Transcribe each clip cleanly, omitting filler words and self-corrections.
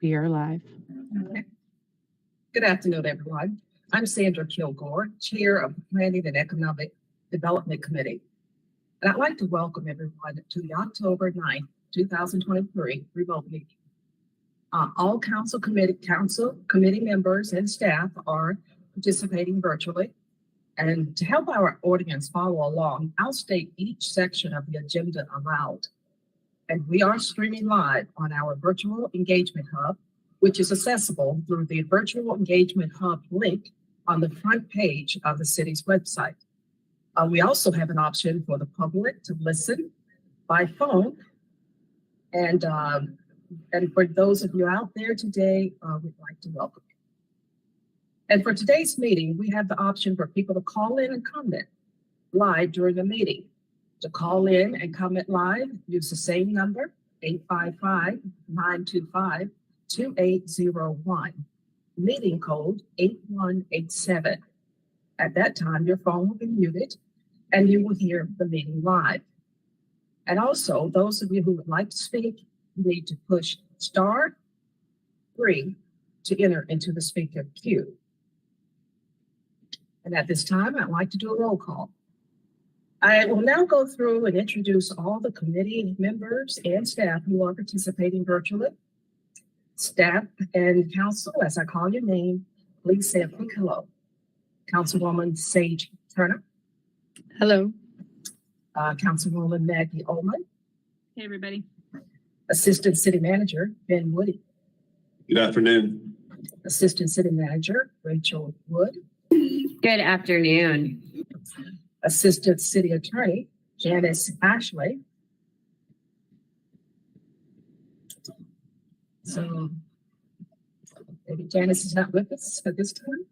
We are live. Okay. Good afternoon, everyone. I'm Sandra Kilgore, Chair of the Planning and Economic Development Committee. And I'd like to welcome everyone to the October 9th, 2023 remote meeting. All council committee members and staff are participating virtually. And to help our audience follow along, I'll state each section of the agenda aloud. And we are streaming live on our virtual engagement hub, which is accessible through the Virtual Engagement Hub link on the front page of the city's website. We also have an option for the public to listen by phone. And for those of you out there today, we'd like to welcome you. And for today's meeting, we have the option for people to call in and comment live during the meeting. To call in and comment live, use the same number, 855-925-2801, meeting code 8187. At that time, your phone will be muted and you will hear the meeting live. And also, those of you who would like to speak, you need to push *3 to enter into the speaker queue. And at this time, I'd like to do a roll call. I will now go through and introduce all the committee members and staff who are participating virtually. Staff and council, as I call your name, please say a quick hello. Councilwoman Sage Turner. Hello. Councilwoman Maggie Ullman. Hey, everybody. Assistant City Manager Ben Woody. Good afternoon. Assistant City Manager Rachel Wood. Good afternoon. Assistant City Attorney Janice Ashley. So maybe Janice is not with us at this time.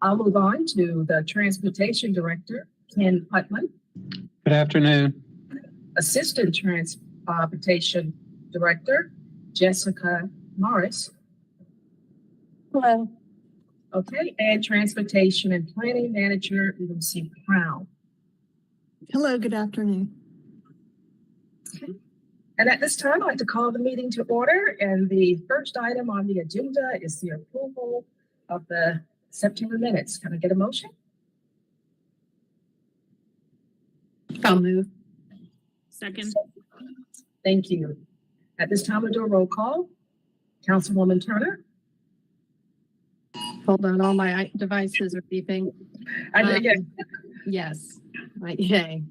I'll move on to the Transportation Director, Ken Putman. Good afternoon. Assistant Transportation Director, Jessica Morris. Hello. Okay, and Transportation and Planning Manager, Lucy Brown. Hello, good afternoon. Okay. And at this time, I'd like to call the meeting to order. And the first item on the agenda is the approval of the September minutes. Can I get a motion? I'll move. Second. Thank you. At this time, we'll do a roll call. Councilwoman Turner. Hold on, all my devices are beeping. Yes. Yay.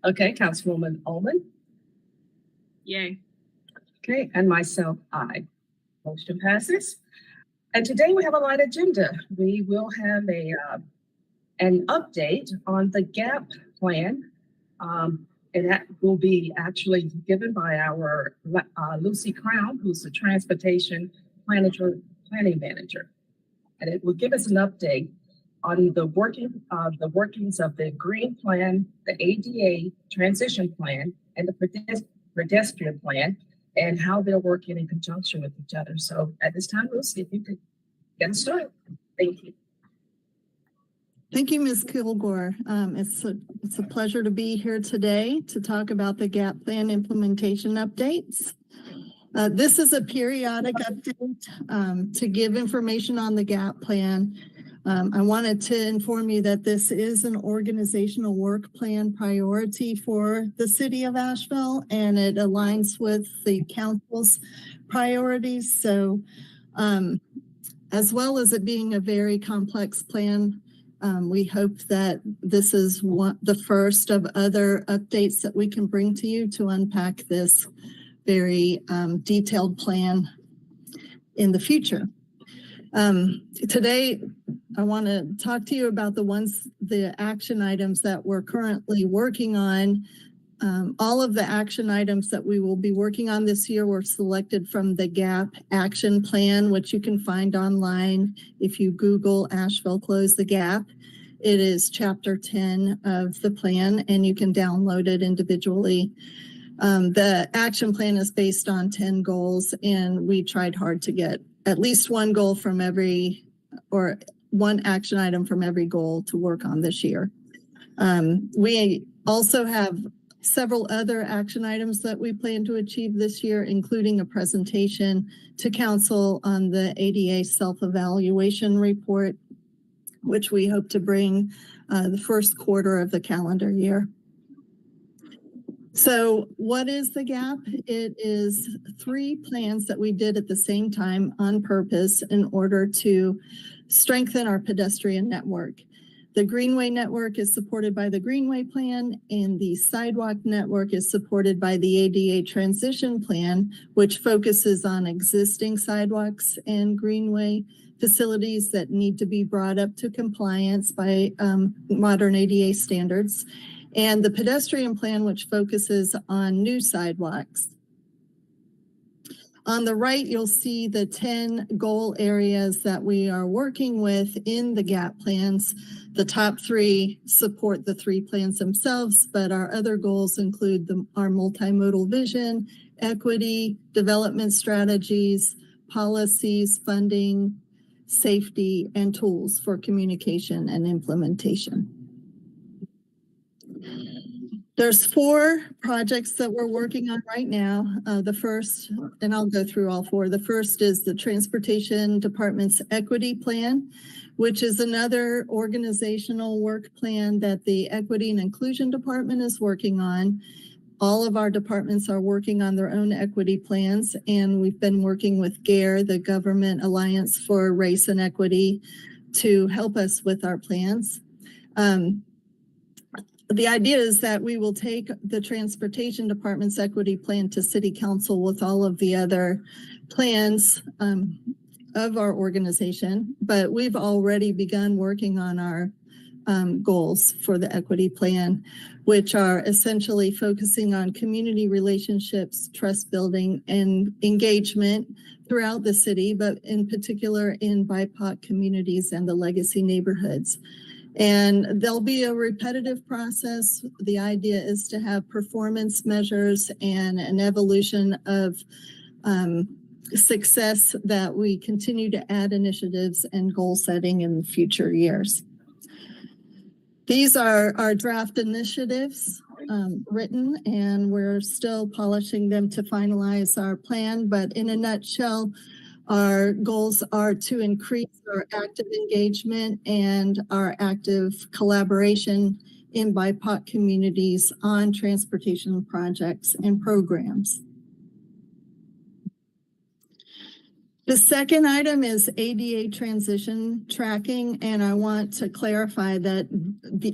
Okay, Councilwoman Ullman. Yay. Okay, and myself, aye. Motion passes. And today we have a light agenda. We will have an update on the GAP plan. And that will be actually given by our Lucy Crown, who's the Transportation Planning Manager. And it will give us an update on the workings of the Green Plan, the ADA Transition Plan, and the Pedestrian Plan, and how they're working in conjunction with each other. So at this time, Lucy, if you could get started. Thank you. Thank you, Ms. Kilgore. It's a pleasure to be here today to talk about the GAP plan implementation updates. This is a periodic update to give information on the GAP plan. I wanted to inform you that this is an organizational work plan priority for the city of Asheville, and it aligns with the council's priorities. So as well as it being a very complex plan, we hope that this is the first of other updates that we can bring to you to unpack this very detailed plan in the future. Today, I want to talk to you about the action items that we're currently working on. All of the action items that we will be working on this year were selected from the GAP action plan, which you can find online if you Google Asheville Close the Gap. It is chapter 10 of the plan, and you can download it individually. The action plan is based on 10 goals, and we tried hard to get at least one goal from or one action item from every goal to work on this year. We also have several other action items that we plan to achieve this year, including a presentation to council on the ADA self-evaluation report, which we hope to bring the first quarter of the calendar year. So what is the GAP? It is 3 plans that we did at the same time on purpose in order to strengthen our pedestrian network. The Greenway network is supported by the Greenway Plan, and the sidewalk network is supported by the ADA transition plan, which focuses on existing sidewalks and Greenway facilities that need to be brought up to compliance by modern ADA standards, and the pedestrian plan, which focuses on new sidewalks. On the right, you'll see the 10 goal areas that we are working with in the GAP plans. The top 3 support the 3 plans themselves, but our other goals include our multimodal vision, equity, development strategies, policies, funding, safety, and tools for communication and implementation. There's 4 projects that we're working on right now. The first, and I'll go through all 4. The first is the Transportation Department's Equity Plan, which is another organizational work plan that the Equity and Inclusion Department is working on. All of our departments are working on their own equity plans, and we've been working with GARE, the Government Alliance for Race and Equity, to help us with our plans. The idea is that we will take the Transportation Department's equity plan to City Council with all of the other plans of our organization, but we've already begun working on our goals for the equity plan, which are essentially focusing on community relationships, trust building, and engagement throughout the city, but in particular in BIPOC communities and the legacy neighborhoods. And there'll be a repetitive process. The idea is to have performance measures and an evolution of success that we continue to add initiatives and goal setting in future years. These are our draft initiatives written, and we're still polishing them to finalize our plan. But in a nutshell, our goals are to increase our active engagement and our active collaboration in BIPOC communities on transportation projects and programs. The second item is ADA transition tracking, and I want to clarify that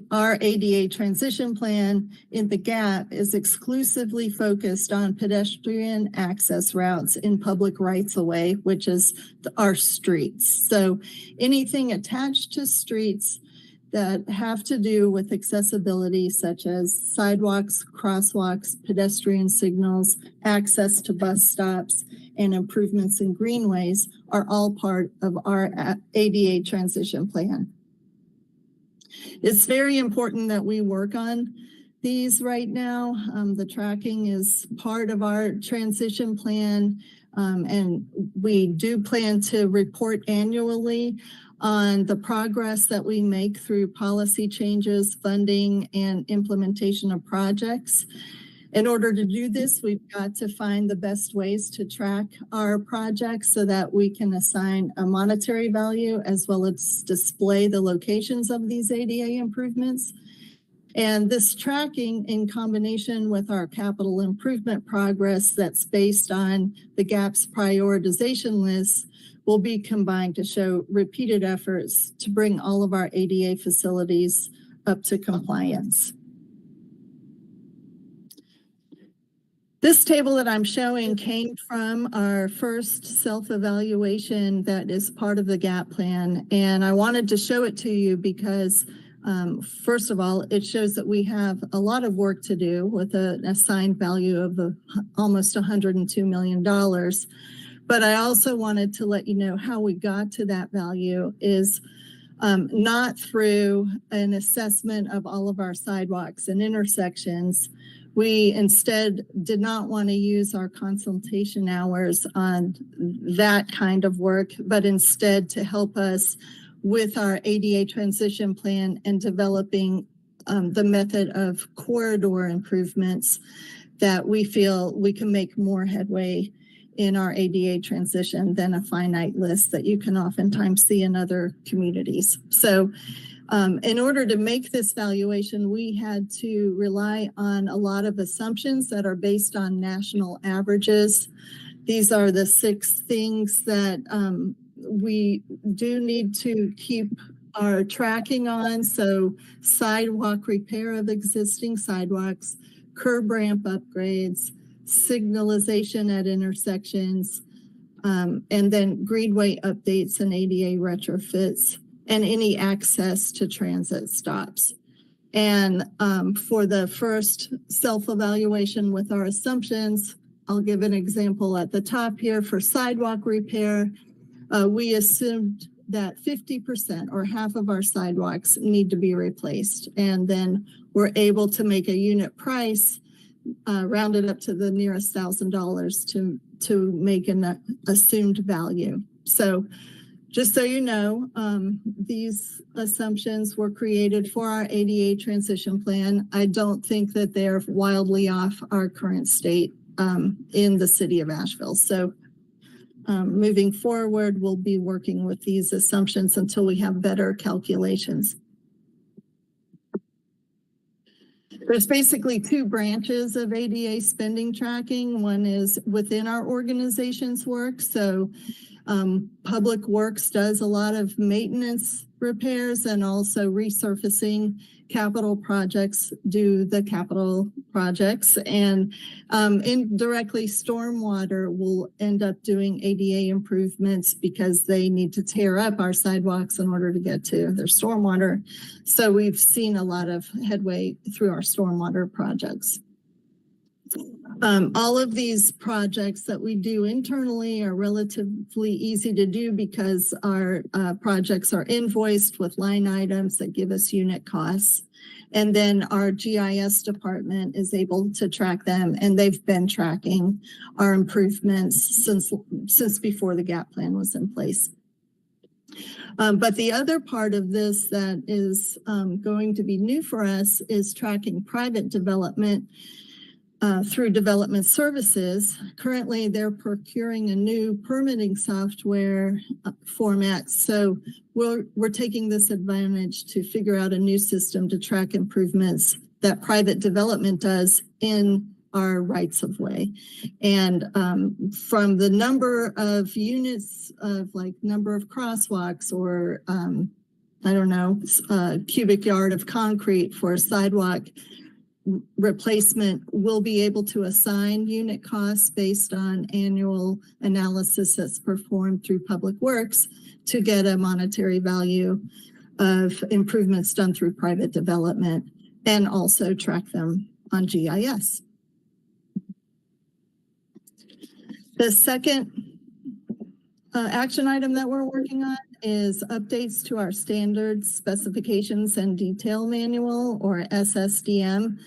our ADA transition plan in the GAP is exclusively focused on pedestrian access routes in public rights-of-way, which is our streets. So anything attached to streets that have to do with accessibility, such as sidewalks, crosswalks, pedestrian signals, access to bus stops, and improvements in greenways are all part of our ADA transition plan. It's very important that we work on these right now. The tracking is part of our transition plan, and we do plan to report annually on the progress that we make through policy changes, funding, and implementation of projects. In order to do this, we've got to find the best ways to track our projects so that we can assign a monetary value as well as display the locations of these ADA improvements. And this tracking, in combination with our capital improvement progress that's based on the GAP's prioritization list, will be combined to show repeated efforts to bring all of our ADA facilities up to compliance. This table that I'm showing came from our first self-evaluation that is part of the GAP plan. And I wanted to show it to you because, first of all, it shows that we have a lot of work to do with an assigned value of almost $102 million. But I also wanted to let you know how we got to that value is not through an assessment of all of our sidewalks and intersections. We instead did not want to use our consultation hours on that kind of work, but instead to help us with our ADA transition plan and developing the method of corridor improvements that we feel we can make more headway in our ADA transition than a finite list that you can oftentimes see in other communities. So in order to make this valuation, we had to rely on a lot of assumptions that are based on national averages. These are the 6 things that we do need to keep our tracking on. So sidewalk repair of existing sidewalks, curb ramp upgrades, signalization at intersections, and then greenway updates and ADA retrofits, and any access to transit stops. And for the first self-evaluation with our assumptions, I'll give an example at the top here. For sidewalk repair, we assumed that 50% or half of our sidewalks need to be replaced. And then we're able to make a unit price rounded up to the nearest $1,000 to make an assumed value. So just so you know, these assumptions were created for our ADA transition plan. I don't think that they're wildly off our current state in the city of Asheville. So moving forward, we'll be working with these assumptions until we have better calculations. There's basically 2 branches of ADA spending tracking. One is within our organization's work. So Public Works does a lot of maintenance repairs and also resurfacing. Capital projects do the capital projects, and indirectly stormwater will end up doing ADA improvements because they need to tear up our sidewalks in order to get to their stormwater. So we've seen a lot of headway through our stormwater projects. All of these projects that we do internally are relatively easy to do because our projects are invoiced with line items that give us unit costs. And then our GIS department is able to track them, and they've been tracking our improvements since before the GAP plan was in place. But the other part of this that is going to be new for us is tracking private development through development services. Currently, they're procuring a new permitting software format. So we're taking this advantage to figure out a new system to track improvements that private development does in our rights of way. And from the number of units of like number of crosswalks or I don't know, cubic yard of concrete for a sidewalk replacement, we'll be able to assign unit costs based on annual analysis that's performed through Public Works to get a monetary value of improvements done through private development, and also track them on GIS. The second action item that we're working on is updates to our standards, specifications, and detail manual, or SSDM.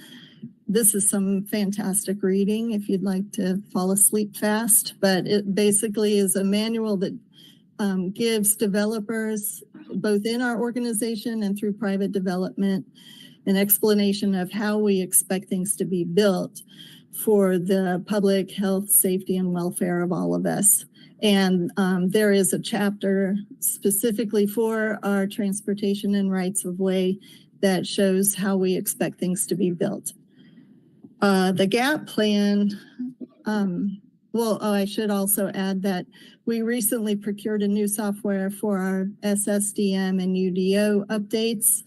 This is some fantastic reading if you'd like to fall asleep fast, but it basically is a manual that gives developers, both in our organization and through private development, an explanation of how we expect things to be built for the public health, safety, and welfare of all of us. And there is a chapter specifically for our transportation and rights of way that shows how we expect things to be built. The GAP plan, I should also add that we recently procured a new software for our SSDM and UDO updates,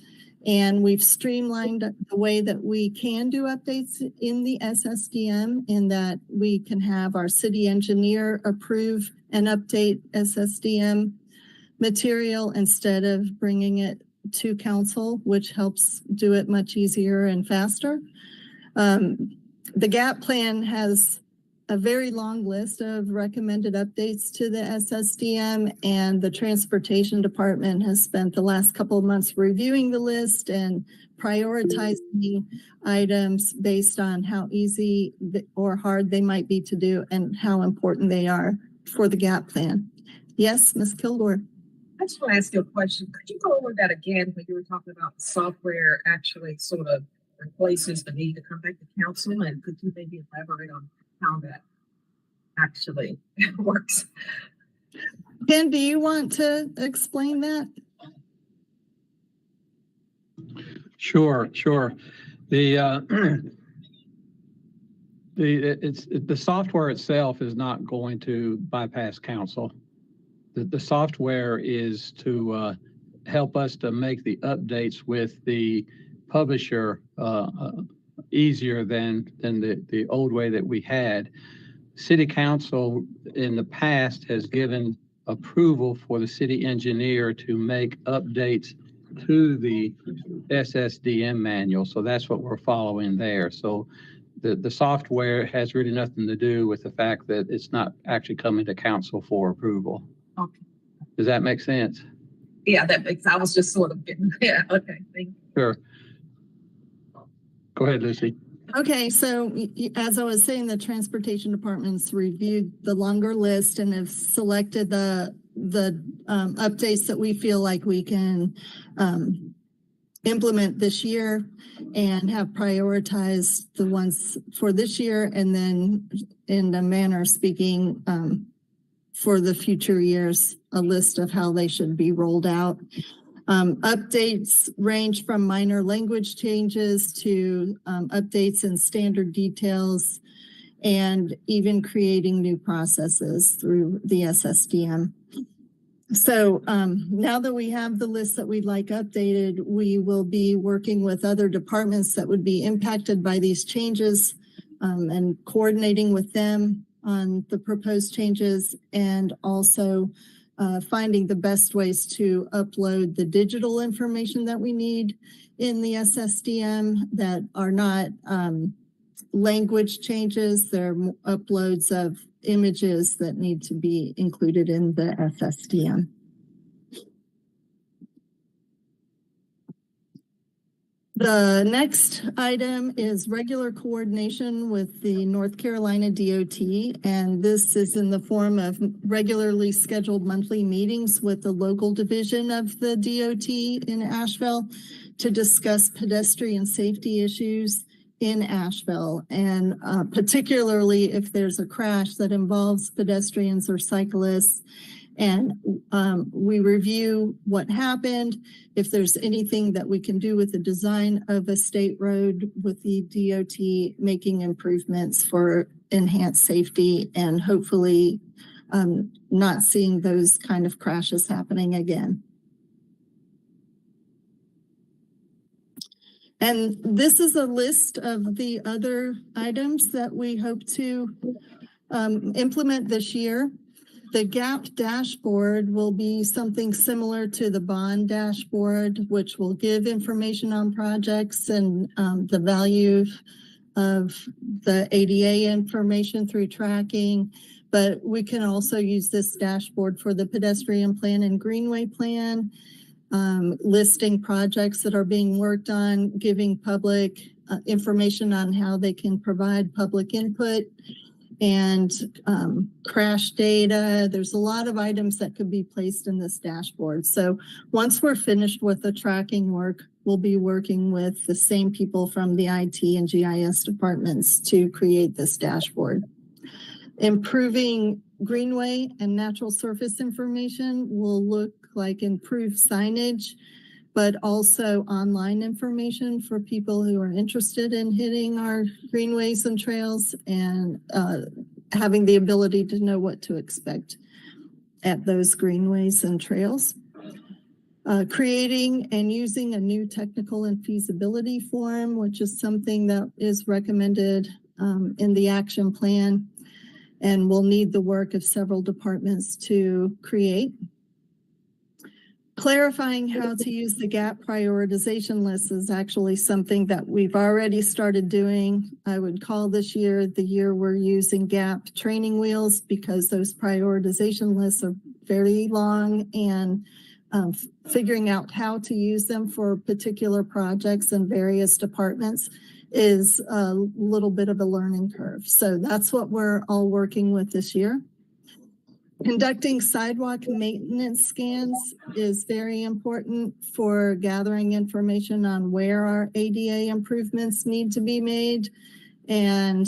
and we've streamlined the way that we can do updates in the SSDM, in that we can have our city engineer approve and update SSDM material instead of bringing it to council, which helps do it much easier and faster. The GAP plan has a very long list of recommended updates to the SSDM, and the transportation department has spent the last couple of months reviewing the list and prioritizing items based on how easy or hard they might be to do and how important they are for the GAP plan. Yes, Ms. Kilgore. I just want to ask you a question. Could you go over that again when you were talking about the software actually sort of replaces the need to come back to council? And could you maybe elaborate on how that actually works? Ken, do you want to explain that? Sure. The the software itself is not going to bypass council. The software is to help us to make the updates with the publisher easier than the old way that we had. City council in the past has given approval for the city engineer to make updates to the SSDM manual. So that's what we're following there. So the software has really nothing to do with the fact that it's not actually coming to council for approval. Okay. Does that make sense? Yeah, that makes, I was just sort of getting, yeah, okay, thank you. Sure. Go ahead, Lucy. Okay, so as I was saying, the transportation department's reviewed the longer list and have selected the updates that we feel like we can implement this year and have prioritized the ones for this year, and then in a manner speaking for the future years, a list of how they should be rolled out. Updates range from minor language changes to updates in standard details, and even creating new processes through the SSDM. So now that we have the list that we'd like updated, we will be working with other departments that would be impacted by these changes and coordinating with them on the proposed changes, and also finding the best ways to upload the digital information that we need in the SSDM that are not language changes. They're uploads of images that need to be included in the SSDM. The next item is regular coordination with the North Carolina DOT, and this is in the form of regularly scheduled monthly meetings with the local division of the DOT in Asheville to discuss pedestrian safety issues in Asheville, and particularly if there's a crash that involves pedestrians or cyclists. And we review what happened, if there's anything that we can do with the design of a state road with the DOT, making improvements for enhanced safety and hopefully not seeing those kind of crashes happening again. And this is a list of the other items that we hope to implement this year. The GAP dashboard will be something similar to the bond dashboard, which will give information on projects and the value of the ADA information through tracking. But we can also use this dashboard for the pedestrian plan and greenway plan, listing projects that are being worked on, giving public information on how they can provide public input, and crash data. There's a lot of items that could be placed in this dashboard. So once we're finished with the tracking work, we'll be working with the same people from the IT and GIS departments to create this dashboard. Improving greenway and natural surface information will look like improved signage, but also online information for people who are interested in hitting our greenways and trails, and having the ability to know what to expect at those greenways and trails. Creating and using a new technical and feasibility form, which is something that is recommended in the action plan and will need the work of several departments to create. Clarifying how to use the GAP prioritization list is actually something that we've already started doing. I would call this year the year we're using GAP training wheels, because those prioritization lists are very long, and figuring out how to use them for particular projects in various departments is a little bit of a learning curve. So that's what we're all working with this year. Conducting sidewalk maintenance scans is very important for gathering information on where our ADA improvements need to be made. And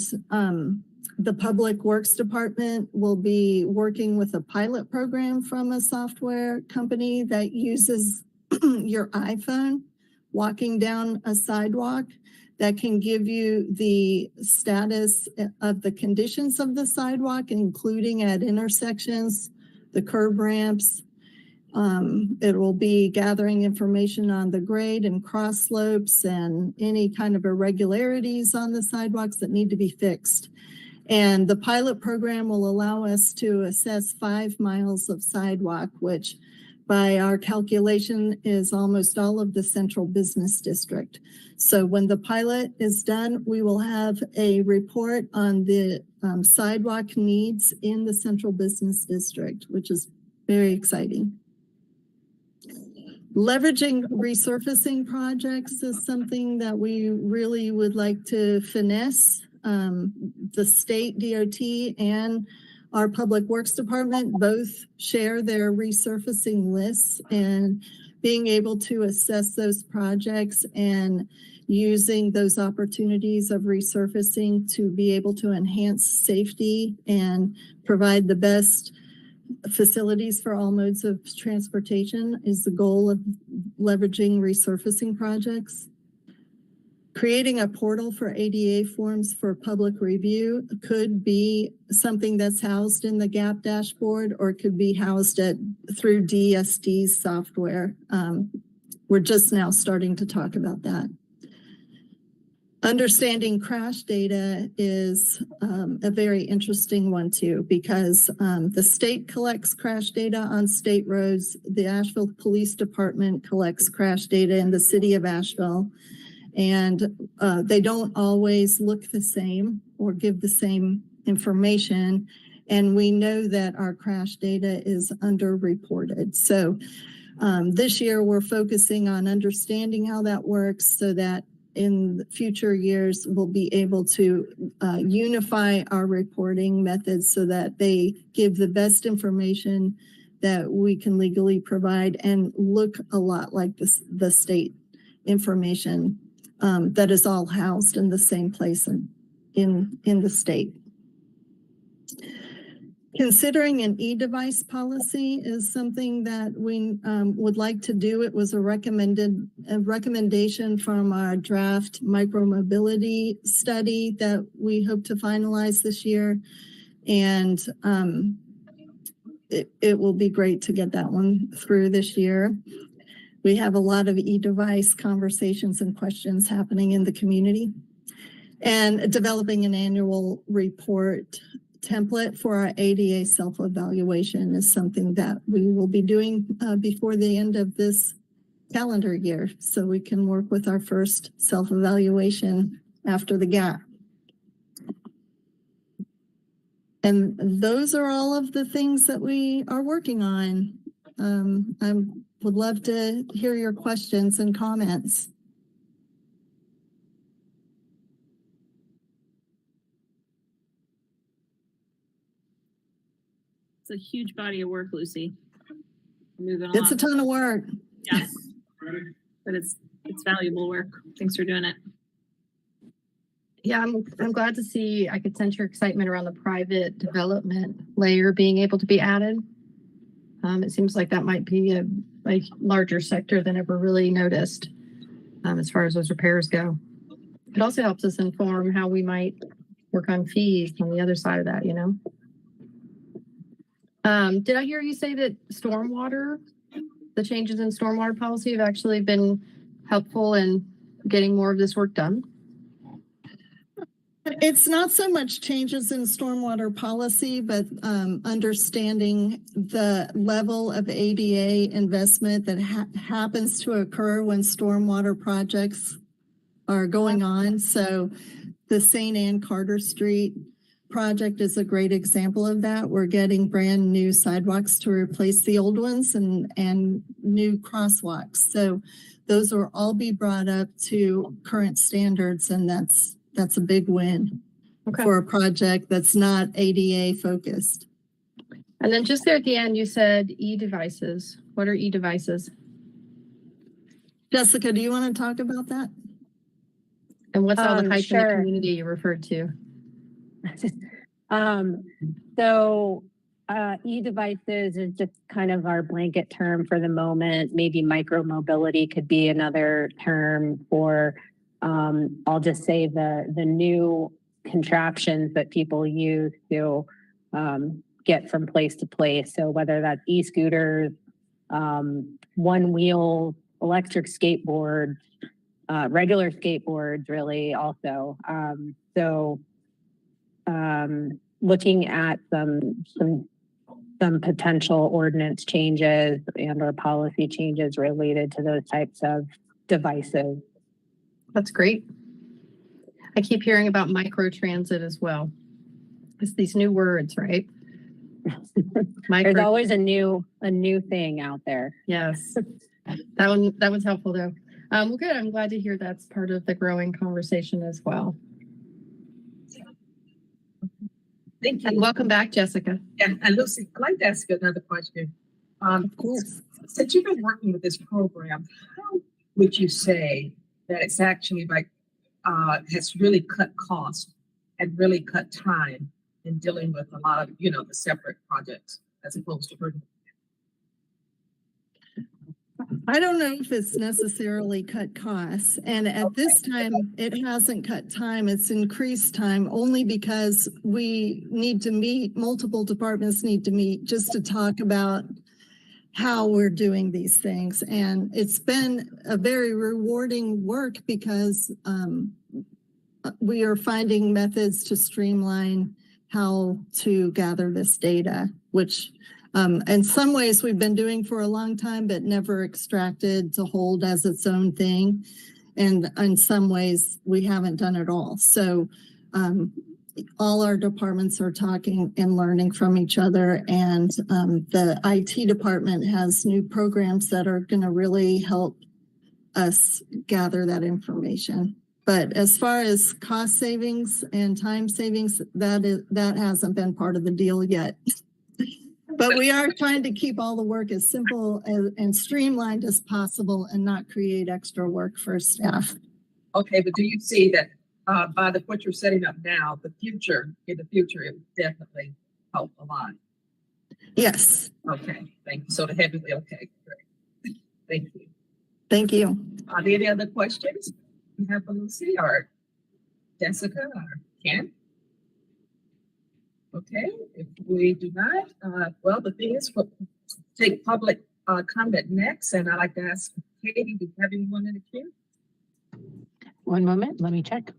the Public Works Department will be working with a pilot program from a software company that uses your iPhone walking down a sidewalk that can give you the status of the conditions of the sidewalk, including at intersections, the curb ramps. It will be gathering information on the grade and cross slopes and any kind of irregularities on the sidewalks that need to be fixed. And the pilot program will allow us to assess 5 miles of sidewalk, which by our calculation is almost all of the central business district. So when the pilot is done, we will have a report on the sidewalk needs in the central business district, which is very exciting. Leveraging resurfacing projects is something that we really would like to finesse. The state DOT and our Public Works Department both share their resurfacing lists, and being able to assess those projects and using those opportunities of resurfacing to be able to enhance safety and provide the best facilities for all modes of transportation is the goal of leveraging resurfacing projects. Creating a portal for ADA forms for public review could be something that's housed in the GAP dashboard, or could be housed through DSD's software. We're just now starting to talk about that. Understanding crash data is a very interesting one too, because the state collects crash data on state roads. The Asheville Police Department collects crash data in the city of Asheville. And they don't always look the same or give the same information. And we know that our crash data is underreported. So this year we're focusing on understanding how that works so that in future years we'll be able to unify our reporting methods so that they give the best information that we can legally provide and look a lot like the state information. That is all housed in the same place in the state. Considering an e-device policy is something that we would like to do. It was a recommendation from our draft micromobility study that we hope to finalize this year. And it will be great to get that one through this year. We have a lot of e-device conversations and questions happening in the community. And developing an annual report template for our ADA self-evaluation is something that we will be doing before the end of this calendar year, so we can work with our first self-evaluation after the gap. And those are all of the things that we are working on. I would love to hear your questions and comments. It's a huge body of work, Lucy. Moving along. It's a ton of work. Yes. But it's valuable work. Thanks for doing it. Yeah, I'm glad to see. I could sense your excitement around the private development layer being able to be added. It seems like that might be a larger sector than ever really noticed as far as those repairs go. It also helps us inform how we might work on fees on the other side of that, you know. Did I hear you say that stormwater, the changes in stormwater policy have actually been helpful in getting more of this work done? It's not so much changes in stormwater policy, but understanding the level of ADA investment that happens to occur when stormwater projects are going on. So the St. Anne Carter Street project is a great example of that. We're getting brand new sidewalks to replace the old ones and new crosswalks. So those will all be brought up to current standards, and that's a big win for a project that's not ADA focused. And then just there at the end, you said e-devices. What are e-devices? Jessica, do you want to talk about that? And what's all the hype in the Sure. community you referred to? So e-devices is just kind of our blanket term for the moment. Maybe micro mobility could be another term for, I'll just say the new contraptions that people use to get from place to place. So whether that's e-scooters, one wheel, electric skateboards, regular skateboards really also. Looking at some potential ordinance changes and or policy changes related to those types of devices. That's great. I keep hearing about microtransit as well. It's these new words, right? There's always a new thing out there. Yes. That was helpful though. Well, good. I'm glad to hear that's part of the growing conversation as well. Thank you. And welcome back, Jessica. And Lucy, I'd like to ask you another question. Of course. Since you've been working with this program, how would you say that it's actually has really cut costs and really cut time in dealing with a lot of, the separate projects as opposed to bringing? I don't know if it's necessarily cut costs. And at this time, it hasn't cut time. It's increased time only because we need to meet, multiple departments need to meet just to talk about how we're doing these things. And it's been a very rewarding work because we are finding methods to streamline how to gather this data, which in some ways we've been doing for a long time, but never extracted to hold as its own thing. And in some ways we haven't done it all. So all our departments are talking and learning from each other. And the IT department has new programs that are going to really help us gather that information. But as far as cost savings and time savings, that hasn't been part of the deal yet. But we are trying to keep all the work as simple and streamlined as possible and not create extra work for staff. Okay, but do you see that by what you're setting up now, in the future, it would definitely help a lot? Yes. Okay, thank you. So the heavily, okay, great. Thank you. Thank you. Are there any other questions you have for Lucy or Jessica or Ken? Okay, if we do not, well, the thing is, we'll take public comment next, and I'd like to ask Katie, do you have anyone in the queue? One moment, let me check.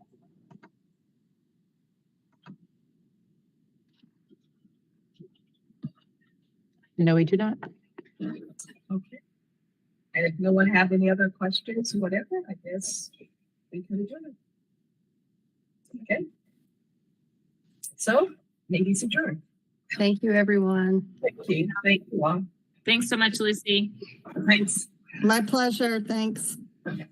No, we do not. Okay. And if no one have any other questions, whatever, I guess we can adjourn. Okay. So, meeting's adjourned. Thank you, everyone. Thank you. Thank you all. Thanks so much, Lucy. Thanks. My pleasure. Thanks. Okay.